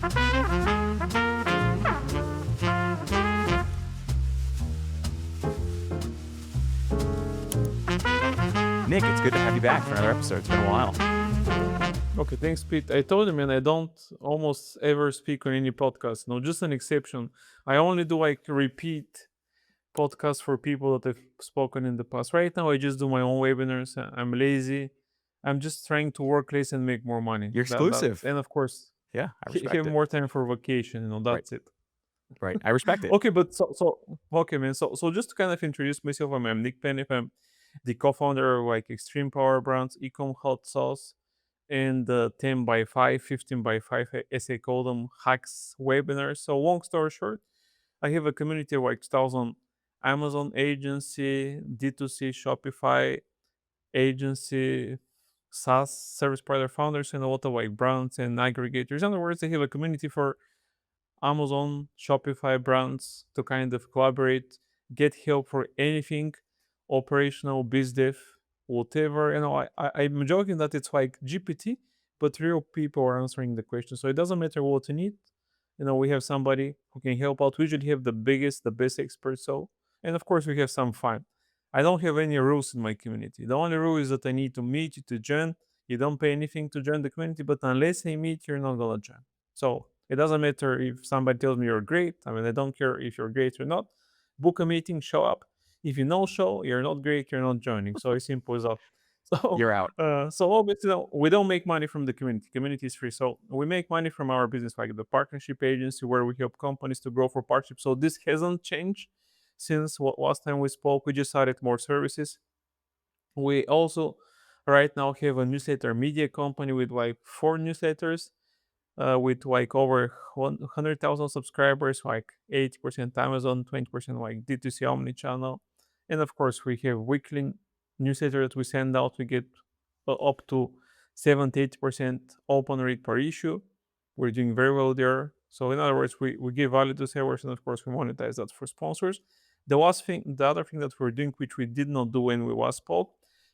Nick, it's good to have you back for another episode. It's been a while. Okay, thanks, Pete. I told him, man, I don't almost ever speak on any podcast. No, just an exception. I only do like repeat podcasts for people that have spoken in the past. Right now, I just do my own webinars. I'm lazy. I'm just trying to work less and make more money. You're exclusive. And of course, Yeah, I respect have it. more time for vacation. Right, That's it. right. I respect it. Okay, but okay, man. So just to kind of introduce myself, I'm Nick Penev. I'm the co-founder of like Extreme Power Brands, Ecom Hot Sauce, and the 10 by 5, 15 by 5, as I call them, hacks webinars. So long story short, I have a community of like 1,000 Amazon agency, D2C, Shopify agency, SaaS service provider founders, and a lot of like brands and aggregators. In other words, I have a community for Amazon, Shopify brands to kind of collaborate, get help for anything operational, biz dev, whatever. I'm joking that it's like GPT, but real people are answering the question. So it doesn't matter what you need. We have somebody who can help out. We usually have the biggest, the best experts. So, and of course, we have some fun. I don't have any rules in my community. The only rule is that I need to meet you to join. You don't pay anything to join the community, but unless I meet, you're not gonna join. So it doesn't matter if somebody tells me you're great. I mean, I don't care if you're great or not. Book a meeting, show up. If you no show, you're not great, you're not joining. So it's simple as that. So, You're out. so obviously, we don't make money from the community. Community is free. So we make money from our business, like the partnership agency, where we help companies to grow for partnership. So this hasn't changed since last time we spoke. We just added more services. We also right now have a newsletter media company with like 4 newsletters with like over 100,000 subscribers, like 80% Amazon, 20% like D2C omni-channel. And of course, we have weekly newsletter that we send out. We get up to 70-80% open rate per issue. We're doing very well there. So in other words, we give value to sellers, and of course, we monetize that for sponsors. The other thing that we're doing, which we did not do when we last spoke,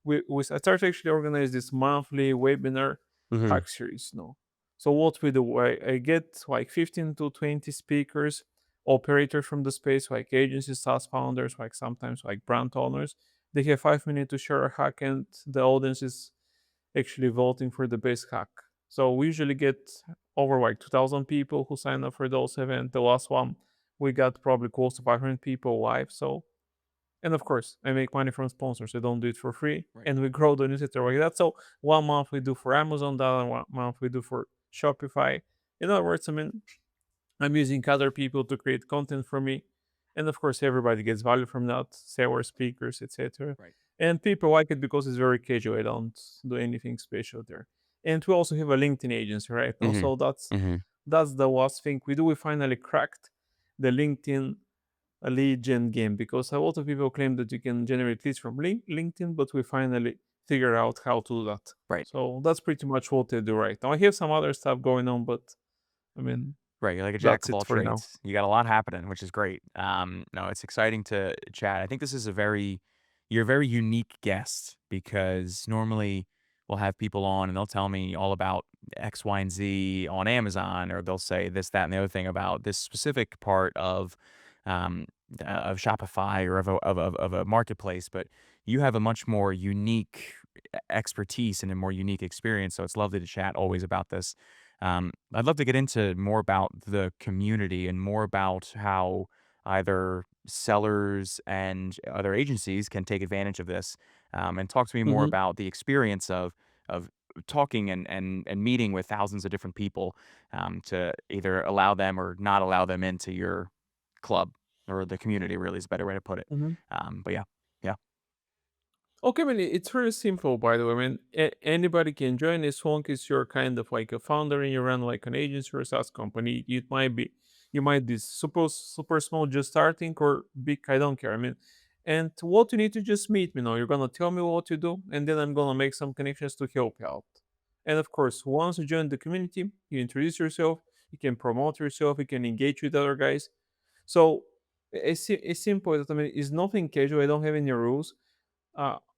we started to actually organize this monthly webinar Mm-hmm. hack series. No, so what we do, I get like 15 to 20 speakers, operators from the space, like agencies, SaaS founders, like sometimes like brand owners. They have 5 minutes to share a hack, and the audience is actually voting for the best hack. So we usually get over like 2,000 people who sign up for those events. The last one, we got probably close to 500 people live. So, and of course, I make money from sponsors. I don't do it for free. Right. And we grow the newsletter like that. So 1 month we do for Amazon, the other 1 month we do for Shopify. In other words, I mean, I'm using other people to create content for me. And of course, everybody gets value from that, sellers, speakers, etc. Right. And people like it because it's very casual. I don't do anything special there. And we also have a LinkedIn agency right now. Mm-hmm. So Mm-hmm. that's the last thing we do. We finally cracked the LinkedIn lead gen game because a lot of people claim that you can generate leads from LinkedIn, but we finally figure out how to do that. Right. So that's pretty much what I do right now. I have some other stuff going on, but I mean, Right. You're like a jack that's of it all for now. trades. You got a lot happening, which is great. No, it's exciting to chat. I think this is you're a very unique guest because normally we'll have people on and they'll tell me all about X, Y, and Z on Amazon, or they'll say this, that, and the other thing about this specific part um, of Shopify or of a marketplace. But you have a much more unique expertise and a more unique experience. So it's lovely to chat always about this. I'd love to get into more about the community and more about how either sellers and other agencies can take advantage of this, and talk to me more Mm-hmm. about the experience of talking and meeting with thousands of different people, to either allow them or not allow them into your club or the community. Really is a better way to put it. Mm-hmm. But yeah, yeah, Okay, I mean, it's very simple, by the way. I mean, anybody can join as long as you're kind of like a founder and you run like an agency or a SaaS company. You might be super small, just starting, or big. I don't care. I mean, and what you need to just meet me now. You're gonna tell me what you do, and then I'm gonna make some connections to help you out. And of course, once you join the community, you introduce yourself. You can promote yourself. You can engage with other guys. So it's simple. I mean, it's nothing casual. I don't have any rules.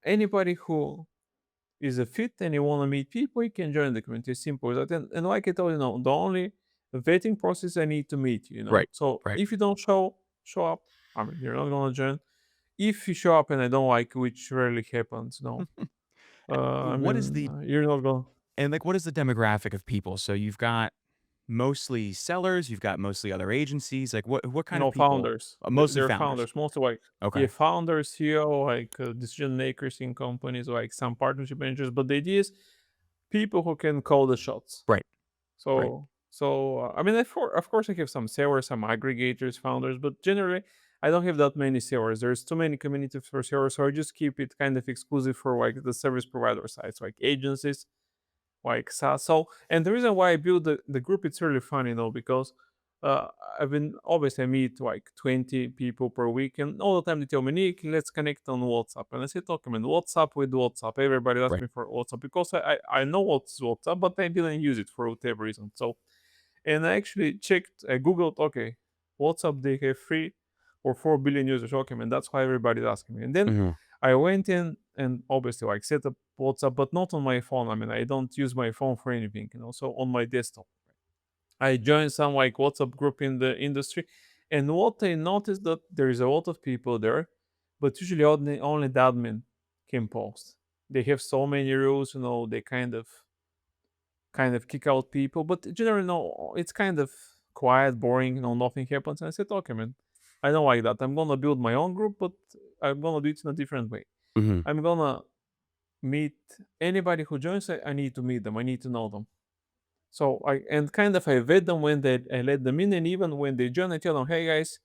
Anybody who is a fit and you want to meet people, you can join the community. Simple as that. And like I told you, the only The vetting process I need to meet you, you know. Right. So Right. if you don't show up, I mean, you're not gonna join. If you show up and I don't like, which rarely happens, no. I What is mean, the you're not gonna. and like what is the demographic of people? So you've got mostly sellers, you've got mostly other agencies. Like what kind of No, people? founders. Mostly They're founders. founders. Mostly like, yeah, Okay. founders, CEO, like decision makers in companies, like some partnership managers. But the idea is people who can call the shots. Right. Right. So I mean, of course, I have some sellers, some aggregators, founders, but generally, I don't have that many sellers. There's too many communities for sellers, so I just keep it kind of exclusive for like the service provider sites, like agencies, like SaaS. So, and the reason why I build the group, it's really funny though, because uh, I've been obviously I meet like 20 people per week, and all the time they tell me, Nick, let's connect on WhatsApp. And I said, okay, man, WhatsApp with WhatsApp. Everybody asks Right. me for WhatsApp because I know what's WhatsApp, but I didn't use it for whatever reason. So, and I actually checked, I Googled, okay, WhatsApp, they have 3 or 4 billion users. Okay, man, that's why everybody's asking me. And then Hmm. I went in and obviously like set up WhatsApp, but not on my phone. I mean, I don't use my phone for anything, so on my desktop. I joined some like WhatsApp group in the industry, and what I noticed that there is a lot of people there, but usually only the admin can post. They have so many rules, they kind of kick out people, but generally no, it's kind of quiet, boring, nothing happens. And I said, okay, man, I don't like that. I'm gonna build my own group, but I'm gonna do it in a different way. Hmm. I'm gonna meet anybody who joins. I need to meet them. I need to know them. So I vet them when I let them in, and even when they join, I tell them, hey guys,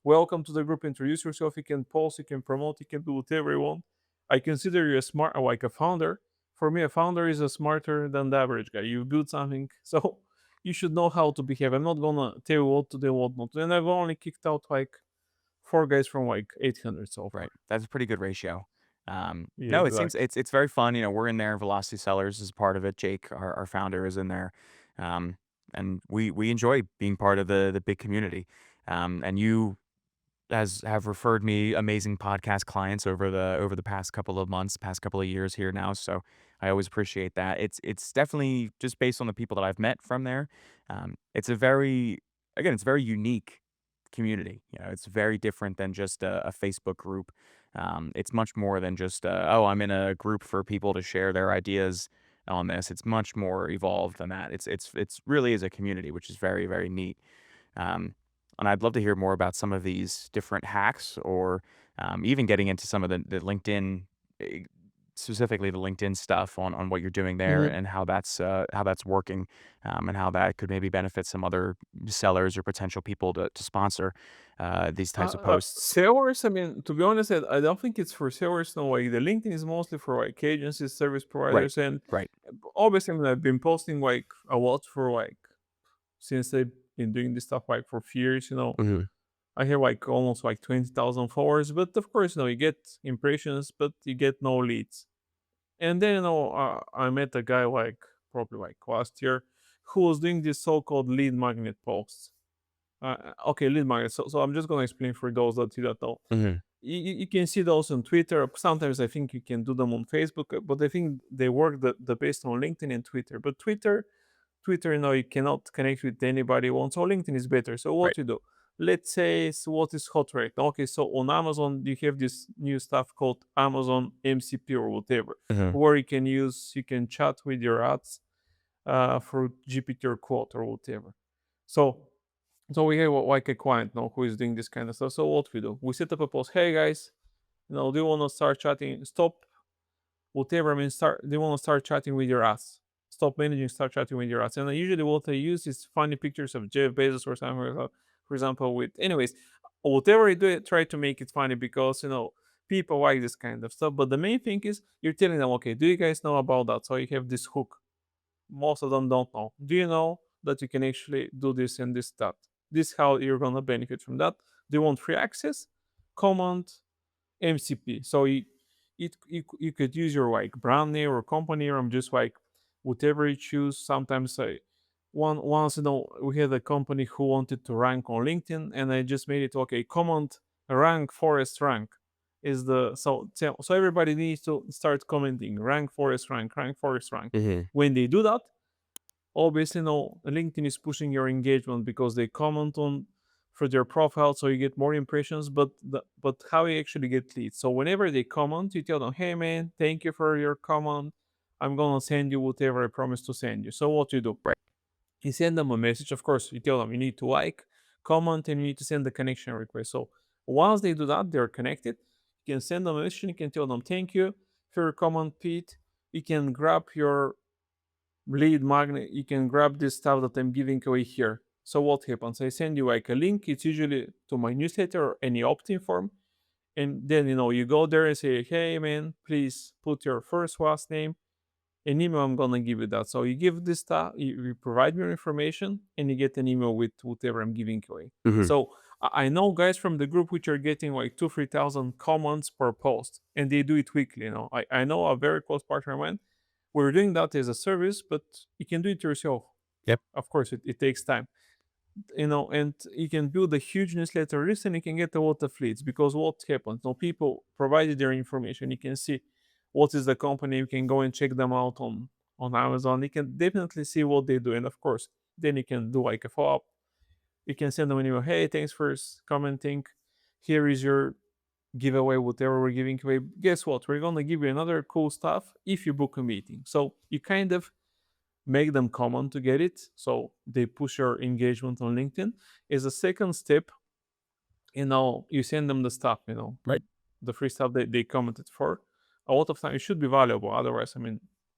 welcome to the group. Introduce yourself. You can post, you can promote, you can do whatever you want. I consider you a smart, like a founder. For me, a founder is a smarter than the average guy. You build something, so you should know how to behave. I'm not gonna tell you what to do, what not to. And I've only kicked out like 4 guys from like 800 so far. Right. That's a pretty good ratio. Yeah, No, it seems exactly. it's very fun. You know, we're in there. Velocity Sellers is part of it. Jake, our founder, is in there, um, and we enjoy being part of the big community. And you has have referred me amazing podcast clients over the past couple of months, past couple of years here now. So I always appreciate that. It's definitely just based on the people that I've met from there. It's a very again, it's a very unique community. You know, it's very different than just a Facebook group. It's much more than just oh, I'm in a group for people to share their ideas on this. It's much more evolved than that. It's really is a community, which is very neat. Um, and I'd love to hear more about some of these different hacks or even getting into some of the LinkedIn, eh, specifically the LinkedIn stuff on what you're doing there Mhm. and how that's working and how that could maybe benefit some other sellers or potential people to sponsor these types of posts. Sellers, I mean, to be honest, I don't think it's for sellers. No way. The LinkedIn is mostly for like agencies, service Right. providers, and Right. obviously, I mean, I've been posting like a lot for like since I've been doing this stuff like for few years. Hmm. I have like almost like 20,000 followers, but of course, you get impressions, but you get no leads. And then I met a guy like probably like last year who was doing this so-called lead magnet posts. Okay, lead magnet. So I'm just gonna explain for those that you don't know. Hmm. You can see those on Twitter. Sometimes I think you can do them on Facebook, but I think they work the best on LinkedIn and Twitter. But Twitter, you cannot connect with anybody you want. So LinkedIn is better. So Right. what you do? Let's say what is hot right now. Okay, so on Amazon you have this new stuff called Amazon MCP or whatever, Hmm. where you can chat with your ads for GPT or quote or whatever. So so we have like a client now who is doing this kind of stuff. So what we do? We set up a post. Hey guys, do you want to start chatting? Stop whatever. I mean, start. They want to start chatting with your ass. Stop managing. Start chatting with your ass. And usually, what I use is funny pictures of Jeff Bezos or something. For example, with anyways, whatever I do, I try to make it funny because people like this kind of stuff. But the main thing is you're telling them, okay, do you guys know about that? So you have this hook. Most of them don't know. Do you know that you can actually do this and this that? This how you're gonna benefit from that. Do you want free access? Command MCP. So you could use your like brand name or company name, just like whatever you choose. Sometimes once we had a company who wanted to rank on LinkedIn, and I just made it okay. Command rank forest rank is the so everybody needs to start commenting rank forest rank rank forest rank. Hmm. When they do that, Obviously, no, LinkedIn is pushing your engagement because they comment on for their profile, so you get more impressions. But how you actually get leads? So whenever they comment, you tell them, "Hey man, thank you for your comment. I'm gonna send you whatever I promised to send you." So what you do? Right. You send them a message. Of course, you tell them you need to like, comment, and you need to send the connection request. So once they do that, they're connected. You can send them a message. You can tell them thank you for your comment, Pete. You can grab your lead magnet. You can grab this stuff that I'm giving away here. So what happens? I send you like a link. It's usually to my newsletter or any opt-in form. And then you go there and say, hey man, please put your first last name an email. I'm gonna give you that. So you give this stuff, you provide me your information, and you get an email with whatever I'm giving away. Mhm. So I know guys from the group which are getting like 2-3 thousand comments per post, and they do it weekly. I know a very close partner of mine. We're doing that as a service, but you can do it yourself. Yep. Of course, it takes time, and you can build a huge newsletter list, and you can get a lot of leads because what happens? People provided their information. You can see what is the company. You can go and check them out on Amazon. You can definitely see what they do, and of course, then you can do like a follow up. You can send them an email. Hey, thanks for commenting. Here is your giveaway, whatever we're giving away. Guess what? We're gonna give you another cool stuff if you book a meeting. So you kind of make them common to get it, so they push your engagement on LinkedIn. As a second step, you send them the stuff, Right. the free stuff that they commented for. A lot of time it should be valuable, otherwise,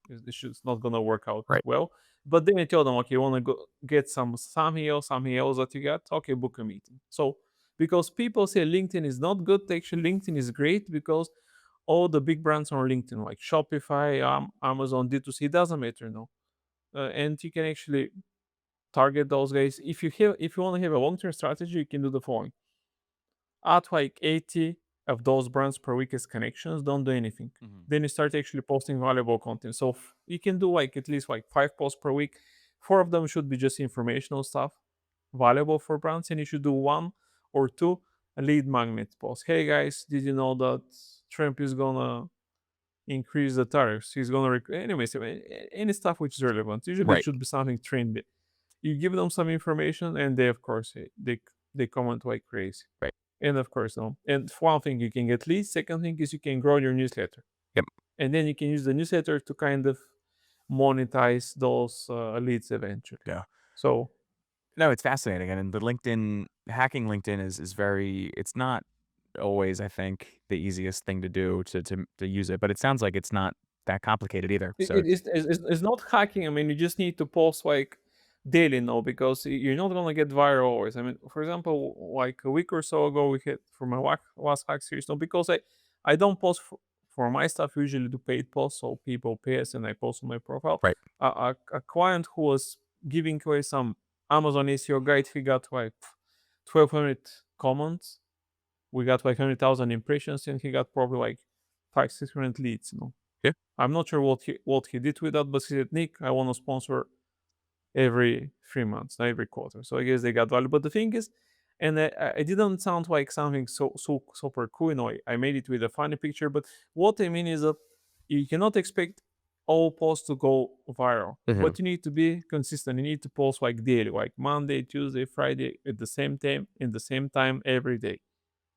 it's not gonna work out Right. well. But then I tell them, okay, you want to go get something else that you got, okay, book a meeting. So because people say LinkedIn is not good, actually LinkedIn is great because all the big brands on LinkedIn like Shopify, Amazon, D2C, doesn't matter, and you can actually target those guys. If you want to have a long-term strategy, you can do the following: add like 80 of those brands per week as connections. Don't do anything. Mhm. Then you start actually posting valuable content. So you can do like at least like 5 posts per week. Four of them should be just informational stuff, valuable for brands, and you should do one or two lead magnet posts. Hey guys, did you know that Trump is gonna increase the tariffs? He's gonna anyways, any stuff which is relevant. Usually it Right. should be something trendy. You give them some information, and they of course they comment like crazy. Right. And of course, no. And one thing you can get leads. Second thing is you can grow your newsletter, Yep. and then you can use the newsletter to kind of monetize those leads eventually. Yeah. So No, it's fascinating, and the LinkedIn hacking LinkedIn is very it's not always, I think, the easiest thing to do to use it, but it sounds like it's not that complicated either, It so it is it's not hacking. You just need to post like daily now because you're not gonna get viral always. For example, like a week or so ago, we hit for my last hack series. No, because I don't post for my stuff usually do paid posts, so people pay us and I post on my profile. right. A client who was giving away some Amazon SEO guide, he got like 1,200 comments. We got like 100,000 impressions, and he got probably like 500-600 leads. Yeah. I'm not sure what he did with that, but he said, Nick, I want to sponsor every 3 months, not every quarter. So I guess they got value. But the thing is, and I didn't sound like something so super cool. I made it with a funny picture. But what I mean is that you cannot expect all posts to go viral, Mhm. but you need to be consistent. You need to post like daily, like Monday, Tuesday, Friday, at the same time, in the same time every day.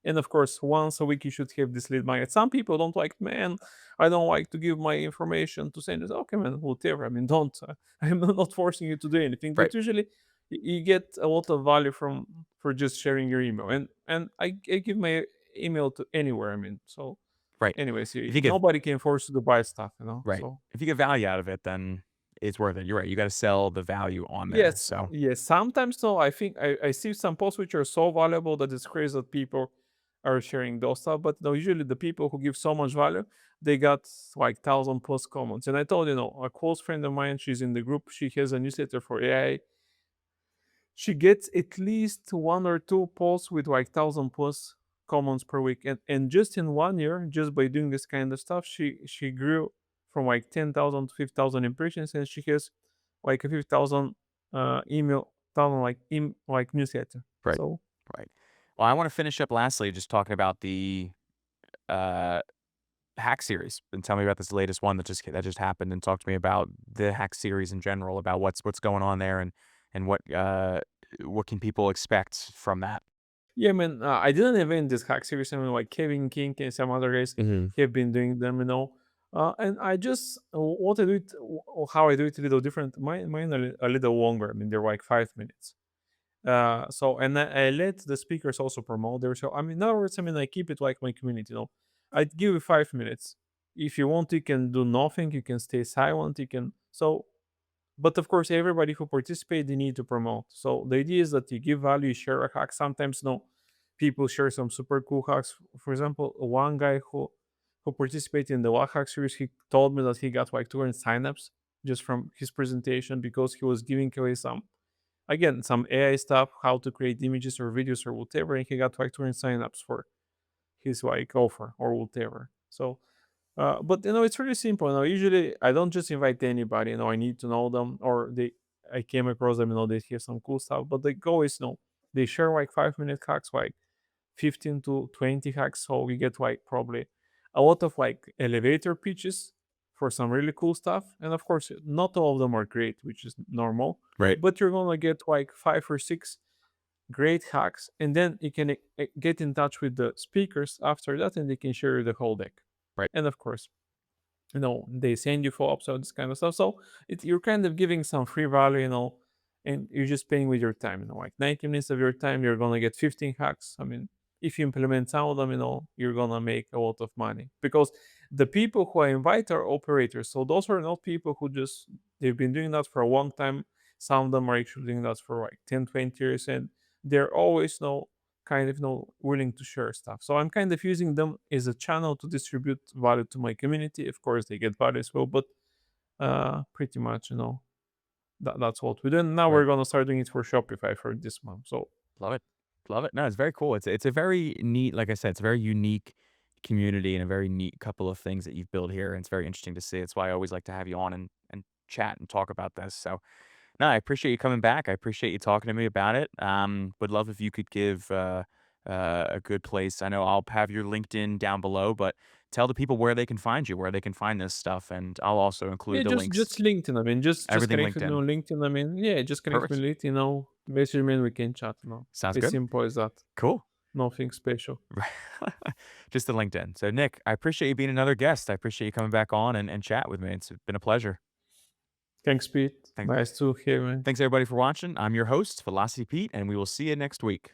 And of course, once a week you should have this lead magnet. Some people don't like, man, I don't like to give my information to send it. Okay, man, whatever. Don't. I'm not forcing you to do anything, Right. but usually you get a lot of value for just sharing your email. And I give my email to anywhere. So Right. anyways, If you get nobody can force you to buy stuff, right. So If you get value out of it, then it's worth it. You're right, you gotta sell the value on there, yes, so yes. Sometimes though, I think I see some posts which are so valuable that it's crazy that people are sharing those stuff. But no, usually the people who give so much value, they got like 1,000 plus comments. And I told a close friend of mine, she's in the group. She has a newsletter for AI. She gets at least one or two posts with like 1,000 plus comments per week. And just in 1 year, just by doing this kind of stuff, she grew from like 10,000 to 50,000 impressions, and she has like a 50,000 email, thousand like newsletter. right. So Right. Well, I wanna finish up lastly just talking about uh hack series and tell me about this latest one that just happened, and talk to me about the hack series in general, about what's going on there, and what can people expect from that. Yeah, man. I didn't invent this hack series. I mean, like Kevin King and some other guys Mhm. have been doing them, you know. And I just what I do it, how I do it a little different. Mine a little longer. I mean, they're like 5 minutes. So and I let the speakers also promote their show. I mean, in other words, I mean, I keep it like my community. You know, I'd give you 5 minutes. If you want, you can do nothing. You can stay silent. You can so but of course, everybody who participates, they need to promote. So the idea is that you give value, you share a hack. Sometimes, no, people share some super cool hacks. For example, one guy who participated in the Wall Hack series, he told me that he got like 200 signups just from his presentation because he was giving away some again some AI stuff, how to create images or videos or whatever, and he got like 200 signups for his like offer or whatever. So but you know, it's really simple. You know, usually I don't just invite anybody. You know, I need to know them, or they I came across them. You know, they hear some cool stuff. But the goal is, you know, they share like 5 minute hacks, like 15 to 20 hacks. So we get like probably a lot of like elevator pitches for some really cool stuff. And of course, not all of them are great, which is normal. Right. But you're gonna get like 5 or 6 great hacks, and then you can get in touch with the speakers after that, and they can share the whole deck. Right. And of course, you know, they send you follow-ups, all this kind of stuff. So you're kind of giving some free value, you know, and you're just paying with your time. You know, like 90 minutes of your time, you're gonna get 15 hacks. I mean, if you implement some of them, you know, you're gonna make a lot of money because the people who I invite are operators. So those are not people who just they've been doing that for a long time. Some of them are actually doing that for like 10, 20 years, and they're always, you know, kind of, you know, willing to share stuff. So I'm kind of using them as a channel to distribute value to my community. Of course, they get value as well, but pretty much, you know, that's what we do. And now Right. we're gonna start doing it for Shopify for this month. So Love it. Love it. No, it's very cool. It's a very neat, like I said, it's a very unique community and a very neat couple of things that you've built here. And it's very interesting to see. It's why I always like to have you on and chat and talk about this. So no, I appreciate you coming back. I appreciate you talking to me about it. Would love if you could give a good place. I know I'll have your LinkedIn down below, but tell the people where they can find you, where they can find this stuff, and I'll also yeah, include the links. just LinkedIn. I mean, just Everything connect with me LinkedIn. on LinkedIn. I mean, yeah, just connect with Perfect. me, LinkedIn, you know, message me and we can chat. You know, Sounds as good. simple as that. Cool. Nothing special. Right. Just the LinkedIn. So, Nick, I appreciate you being another guest. I appreciate you coming back on and chat with me. It's been a pleasure. Thanks, Pete. Thanks, Nice to hear, man. thanks everybody for watching. I'm your host, Velocity Pete, and we will see you next week.